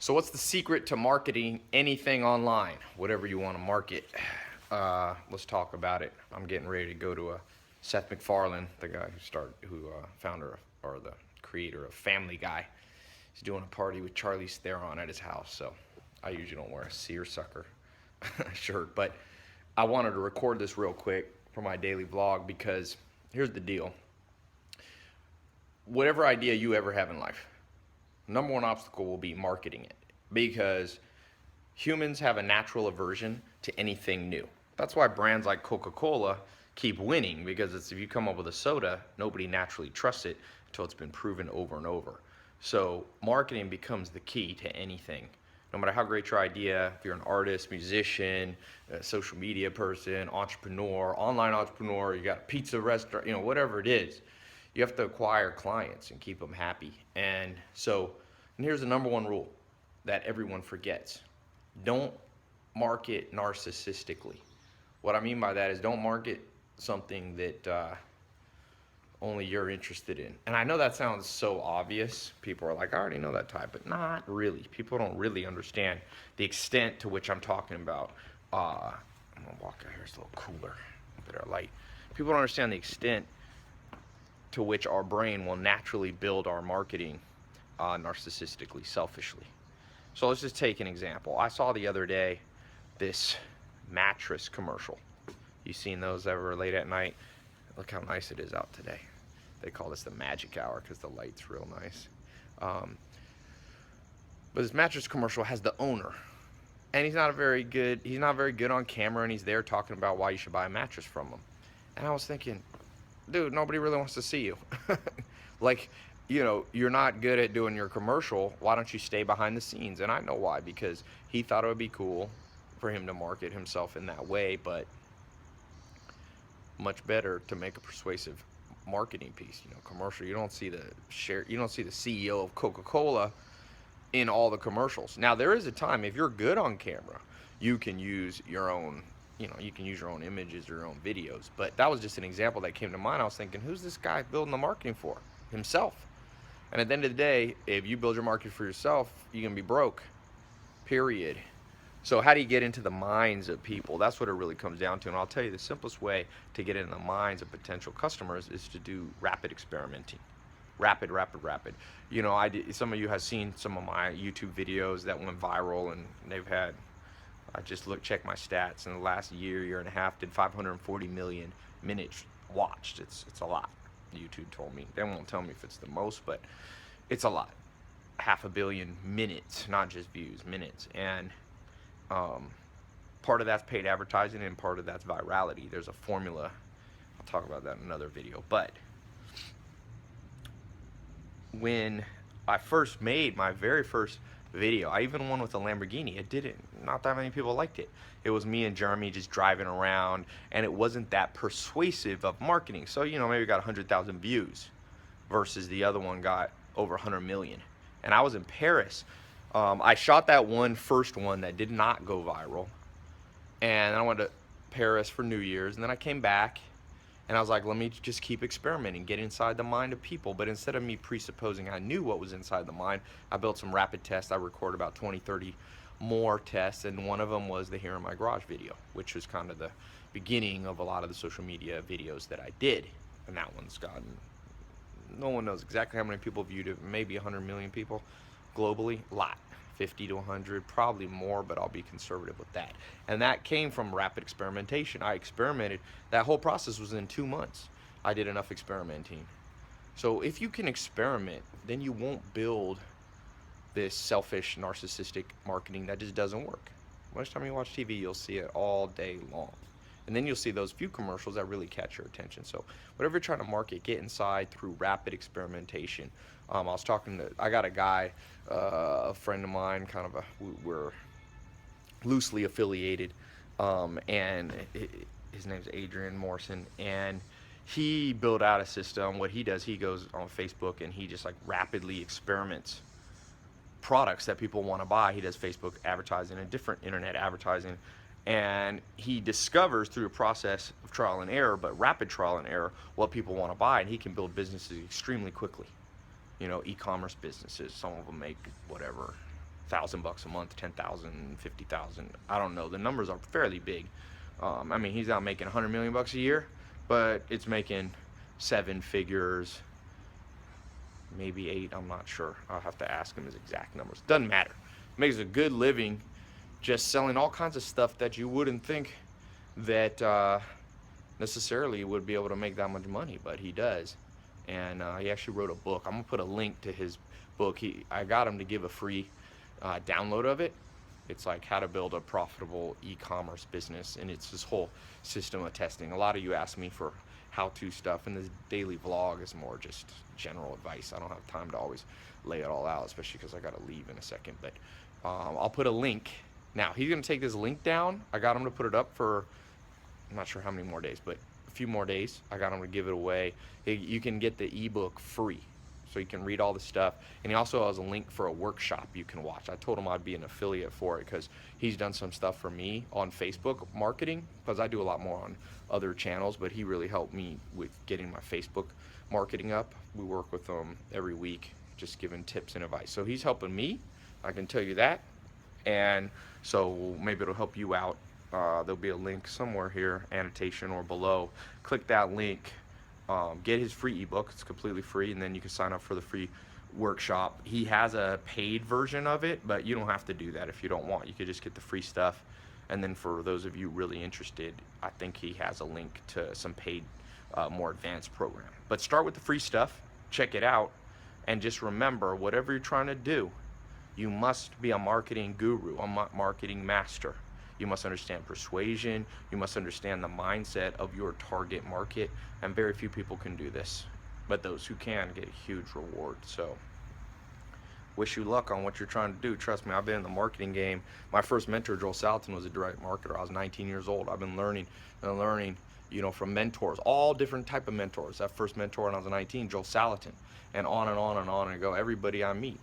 So what's the secret to marketing anything online? Whatever you want to market. Let's talk about it. I'm getting ready to go to a Seth MacFarlane, the guy founder or the creator of Family Guy. He's doing a party with Charlize Theron at his house. So I usually don't wear a seersucker shirt, but I wanted to record this real quick for my daily vlog because here's the deal. Whatever idea you ever have in life, number one obstacle will be marketing it, because humans have a natural aversion to anything new. That's why brands like Coca-Cola keep winning, because if you come up with a soda, nobody naturally trusts it until it's been proven over and over. So marketing becomes the key to anything. No matter how great your idea, if you're an artist, musician, a social media person, entrepreneur, online entrepreneur, you got a pizza restaurant, whatever it is, you have to acquire clients and keep them happy. And here's the number one rule that everyone forgets. Don't market narcissistically. What I mean by that is don't market something that only you're interested in. And I know that sounds so obvious. People are like, I already know that type, but not really. People don't really understand the extent to which I'm talking about. I'm gonna walk out here, it's a little cooler, better light. People don't understand the extent to which our brain will naturally build our marketing narcissistically, selfishly. So let's just take an example. I saw the other day this mattress commercial. You seen those ever late at night? Look how nice it is out today. They call this the magic hour because the light's real nice. But this mattress commercial has the owner, and he's not very good on camera, and he's there talking about why you should buy a mattress from him. And I was thinking, dude, nobody really wants to see you. Like, you're not good at doing your commercial. Why don't you stay behind the scenes? And I know why, because he thought it would be cool for him to market himself in that way, but much better to make a persuasive marketing piece, commercial. You don't see the CEO of Coca-Cola in all the commercials. Now, there is a time, if you're good on camera, you can use your own images, your own videos. But that was just an example that came to mind. I was thinking, who's this guy building the marketing for? Himself. And at the end of the day, if you build your market for yourself, you're going to be broke. Period. So how do you get into the minds of people? That's what it really comes down to. And I'll tell you, the simplest way to get into the minds of potential customers is to do rapid experimenting. Rapid. Some of you have seen some of my YouTube videos that went viral, and they've had, I just check my stats. In the last year and a half, did 540 million minutes watched. It's a lot. YouTube told me. They won't tell me if it's the most, but it's a lot. 500 million minutes, not just views, minutes. And part of that's paid advertising, and part of that's virality. There's a formula. I'll talk about that in another video. But when I first made my very first video, I even won with a Lamborghini. Not that many people liked it. It was me and Jeremy just driving around, and it wasn't that persuasive of marketing. So, maybe got 100,000 views versus the other one got over 100 million. And I was in Paris. I shot that first one that did not go viral, and I went to Paris for New Year's, and then I came back, and I was like, let me just keep experimenting, get inside the mind of people. But instead of me presupposing I knew what was inside the mind, I built some rapid tests. I recorded about 20, 30 more tests, and one of them was the Here in My Garage video, which was kind of the beginning of a lot of the social media videos that I did. And that one's gotten, no one knows exactly how many people viewed it, maybe 100 million people globally, a lot. 50 to 100, probably more, but I'll be conservative with that. And that came from rapid experimentation. I experimented. That whole process was in 2 months. I did enough experimenting. So if you can experiment, then you won't build this selfish, narcissistic marketing that just doesn't work. Most time you watch TV, you'll see it all day long. And then you'll see those few commercials that really catch your attention. So whatever you're trying to market, get inside through rapid experimentation. I got a guy, a friend of mine, we're loosely affiliated, and his name's Adrian Morrison, and he built out a system. What he does, he goes on Facebook and he just rapidly experiments products that people want to buy. He does Facebook advertising and different internet advertising, and he discovers through a process of trial and error, but rapid trial and error, what people want to buy, and he can build businesses extremely quickly. E-commerce businesses, some of them make whatever, $1,000 a month, 10,000, 50,000. I don't know. The numbers are fairly big. I mean, he's not making 100 million bucks a year, but it's making seven figures, maybe eight. I'm not sure. I'll have to ask him his exact numbers. Doesn't matter. Makes a good living just selling all kinds of stuff that you wouldn't think that necessarily would be able to make that much money, but he does. And he actually wrote a book. I'm gonna put a link to his book. I got him to give a free download of it. It's like how to build a profitable e-commerce business, and it's this whole system of testing. A lot of you ask me for how-to stuff, and this daily vlog is more just general advice. I don't have time to always lay it all out, especially because I got to leave in a second. But I'll put a link. Now he's gonna take this link down. I got him to put it up for, I'm not sure how many more days, but a few more days. I got him to give it away. You can get the ebook free, so you can read all the stuff. And he also has a link for a workshop you can watch. I told him I'd be an affiliate for it because he's done some stuff for me on Facebook marketing, because I do a lot more on other channels, but he really helped me with getting my Facebook marketing up. We work with him every week, just giving tips and advice. So he's helping me, I can tell you that. And so maybe it'll help you out. There'll be a link somewhere here, annotation or below. Click that link. Get his free ebook. It's completely free, and then you can sign up for the free workshop. He has a paid version of it, but you don't have to do that if you don't want. You could just get the free stuff. And then for those of you really interested, I think he has a link to some paid, more advanced program. But start with the free stuff, check it out, and just remember, whatever you're trying to do, you must be a marketing guru, a marketing master. You must understand persuasion. You must understand the mindset of your target market. And very few people can do this. But those who can get a huge reward. So wish you luck on what you're trying to do. Trust me, I've been in the marketing game. My first mentor, Joel Salatin, was a direct marketer. I was 19 years old. I've been learning and learning, you know, from mentors, all different type of mentors. That first mentor when I was 19, Joel Salatin, and on and on and on and go. Everybody I meet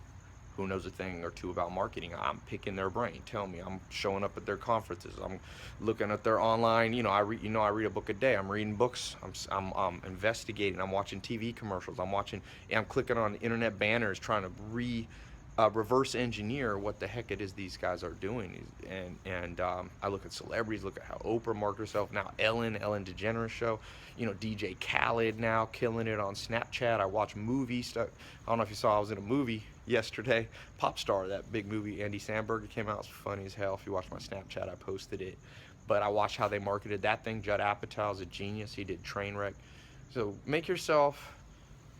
who knows a thing or two about marketing, I'm picking their brain. Tell me, I'm showing up at their conferences. I'm looking at their online. I read a book a day. I'm reading books. I'm investigating. I'm watching TV commercials. I'm clicking on internet banners, trying to reverse engineer what the heck it is these guys are doing. And I look at celebrities. Look at how Oprah markets herself now. Ellen DeGeneres show. DJ Khaled now killing it on Snapchat. I watch movie stuff. I don't know if you saw, I was in a movie yesterday, Pop Star, that big movie, Andy Samberg. It came out, it's funny as hell. If you watch my Snapchat, I posted it. But I watched how they marketed that thing. Judd Apatow's a genius. He did Trainwreck. So make yourself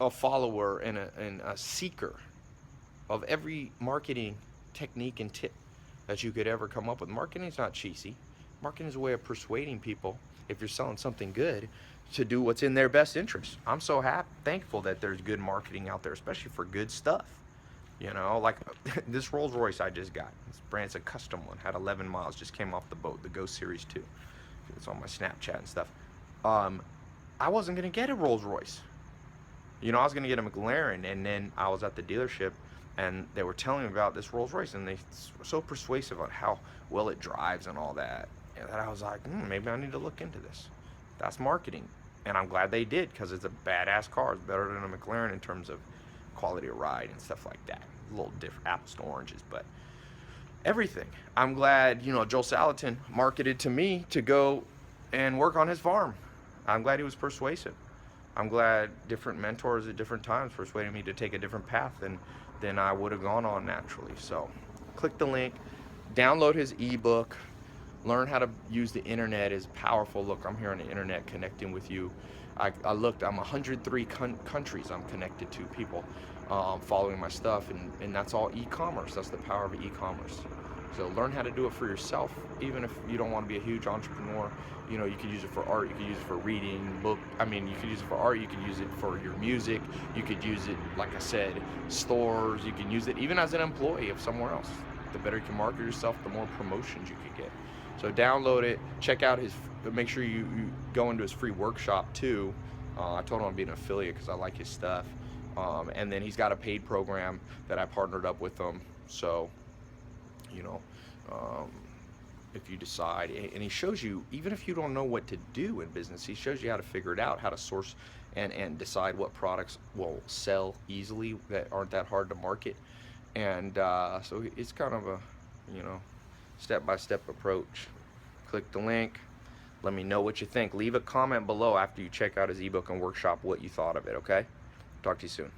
a follower and a seeker of every marketing technique and tip that you could ever come up with. Marketing is not cheesy. Marketing is a way of persuading people, if you're selling something good, to do what's in their best interest. I'm so thankful that there's good marketing out there, especially for good stuff. Like this Rolls Royce I just got. This brand's a custom one, had 11 miles, just came off the boat, the Ghost Series 2. It's on my Snapchat and stuff. I wasn't gonna get a Rolls Royce. I was gonna get a McLaren, and then I was at the dealership and they were telling me about this Rolls Royce, and they were so persuasive on how well it drives and all that, and that I was like, maybe I need to look into this. That's marketing. And I'm glad they did, because it's a badass car. It's better than a McLaren in terms of quality of ride and stuff like that. A little different, apples to oranges, but everything. I'm glad, Joel Salatin marketed to me to go and work on his farm. I'm glad he was persuasive. I'm glad different mentors at different times persuaded me to take a different path than I would have gone on naturally. So click the link, download his ebook. Learn how to use the internet is powerful. Look, I'm here on the internet connecting with you. I looked, I'm 103 countries I'm connected to, people following my stuff, and that's all e-commerce. That's the power of e-commerce. So learn how to do it for yourself, even if you don't want to be a huge entrepreneur. You could use it for art, you could use it for reading, you could use it for art, you could use it for your music, you could use it, like I said, stores, you can use it even as an employee of somewhere else. The better you can market yourself, the more promotions you could get. So download it, check out make sure you go into his free workshop too. I told him I'd be an affiliate because I like his stuff. And then he's got a paid program that I partnered up with him. So, if you decide, and he shows you, even if you don't know what to do in business, he shows you how to figure it out, how to source and decide what products will sell easily that aren't that hard to market. And so it's kind of a, you know, step-by-step approach. Click the link. Let me know what you think. Leave a comment below after you check out his ebook and workshop what you thought of it, okay? Talk to you soon.